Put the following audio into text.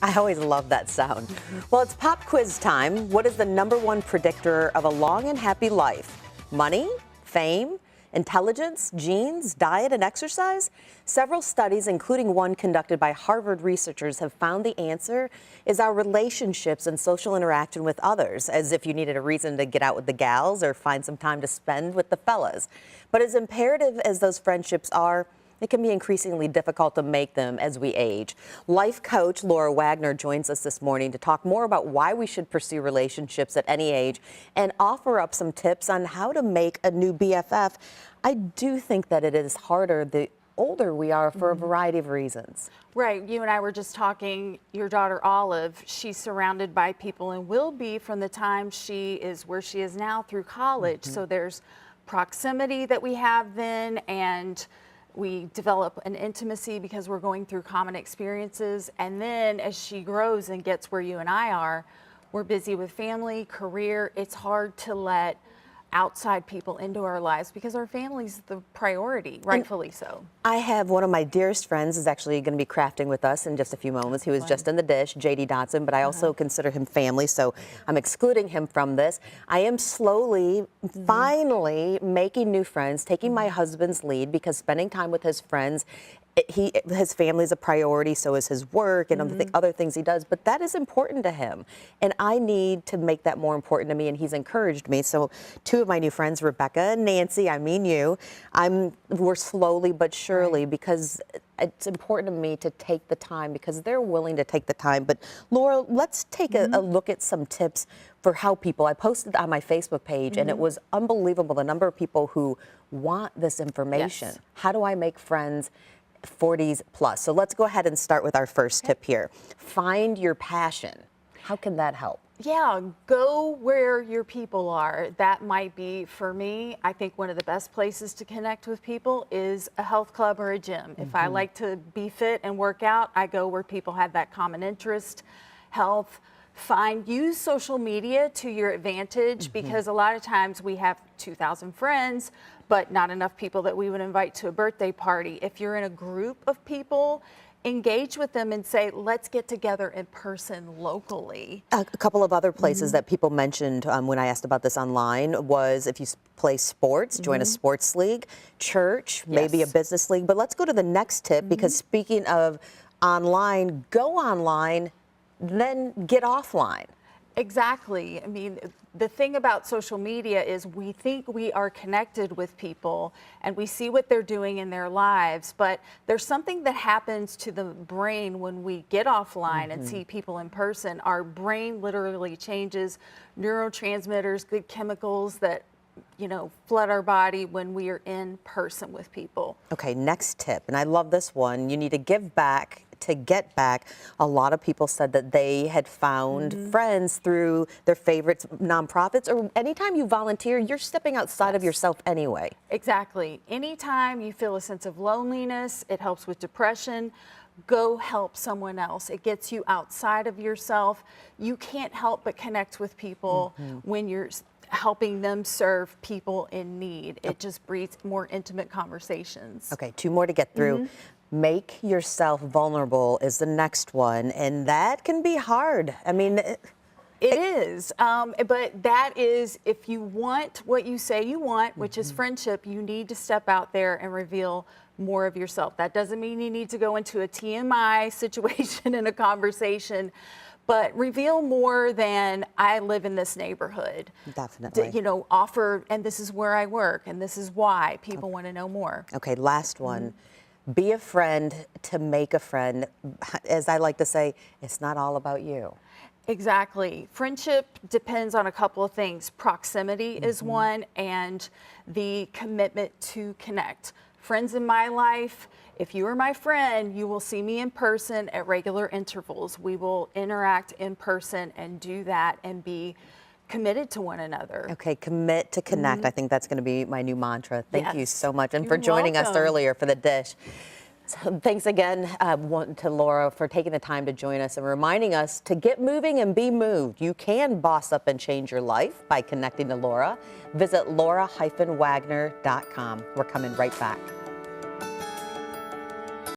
I always love that sound. Well, it's pop quiz time. What is the #1 predictor of a long and happy life? Money? Fame? Intelligence? Genes? Diet and exercise? Several studies, including one conducted by Harvard researchers, have found the answer is our relationships and social interaction with others, as if you needed a reason to get out with the gals or find some time to spend with the fellas. But as imperative as those friendships are, it can be increasingly difficult to make them as we age. Life coach Laura Wagner joins us this morning to talk more about why we should pursue relationships at any age and offer up some tips on how to make a new BFF. I do think that it is harder the older we are for a variety of reasons. Right. You and I were just talking, your daughter Olive, she's surrounded by people and will be from the time she is where she is now through college. So there's proximity that we have then, and we develop an intimacy because we're going through common experiences. And then as she grows and gets where you and I are, we're busy with family, career. It's hard to let outside people into our lives because our family's the priority, rightfully so. I have one of my dearest friends is actually going to be crafting with us in just a few moments. He was just in the dish, JD Dotson, but I also consider him family, so I'm excluding him from this. I am slowly, finally making new friends, taking my husband's lead because spending time with his friends, his family is a priority, so is his work and the other things he does, but that is important to him. And I need to make that more important to me, and he's encouraged me. So two of my new friends, Rebecca and Nancy, I mean you, we're slowly but surely, because it's important to me to take the time because they're willing to take the time. But Laura, let's take a look at some tips for how people, I posted on my Facebook page and it was unbelievable the number of people who want this information. Yes. How do I make friends 40s plus? So let's go ahead and start with our first tip here. Find your passion. How can that help? Yeah, go where your people are. That might be, for me, I think one of the best places to connect with people is a health club or a gym. If I like to be fit and work out, I go where people have that common interest, health. Use social media to your advantage because a lot of times we have 2,000 friends, but not enough people that we would invite to a birthday party. If you're in a group of people, engage with them and say, let's get together in person locally. A couple of other places that people mentioned when I asked about this online was if you play sports, join a sports league, church, maybe a business league. But let's go to the next tip because speaking of online, go online, then get offline. Exactly. I mean, the thing about social media is we think we are connected with people and we see what they're doing in their lives, but there's something that happens to the brain when we get offline and see people in person. Our brain literally changes, neurotransmitters, good chemicals that flood our body when we are in person with people. Okay, next tip, and I love this one. You need to give back to get back. A lot of people said that they had found friends through their favorite nonprofits, or anytime you volunteer, you're stepping outside of yourself anyway. Exactly. Anytime you feel a sense of loneliness, it helps with depression. Go help someone else. It gets you outside of yourself. You can't help but connect with people when you're helping them serve people in need. It just breeds more intimate conversations. Okay, two more to get through. Make yourself vulnerable is the next one, and that can be hard. I mean, it is, but that is, if you want what you say you want, which is friendship, you need to step out there and reveal more of yourself. That doesn't mean you need to go into a TMI situation in a conversation, but reveal more than I live in this neighborhood. Definitely. Offer, and this is where I work, and this is why people want to know more. Okay, last one. Be a friend to make a friend. As I like to say, it's not all about you. Exactly. Friendship depends on a couple of things. Proximity is one, and the commitment to connect. Friends in my life, if you are my friend, you will see me in person at regular intervals. We will interact in person and do that and be committed to one another. Okay, commit to connect. I think that's going to be my new mantra. Thank you so much, and You're for joining us welcome. earlier for the dish. So thanks again to Laura for taking the time to join us and reminding us to get moving and be moved. You can boss up and change your life by connecting to Laura. Visit laura-wagner.com. We're coming right back.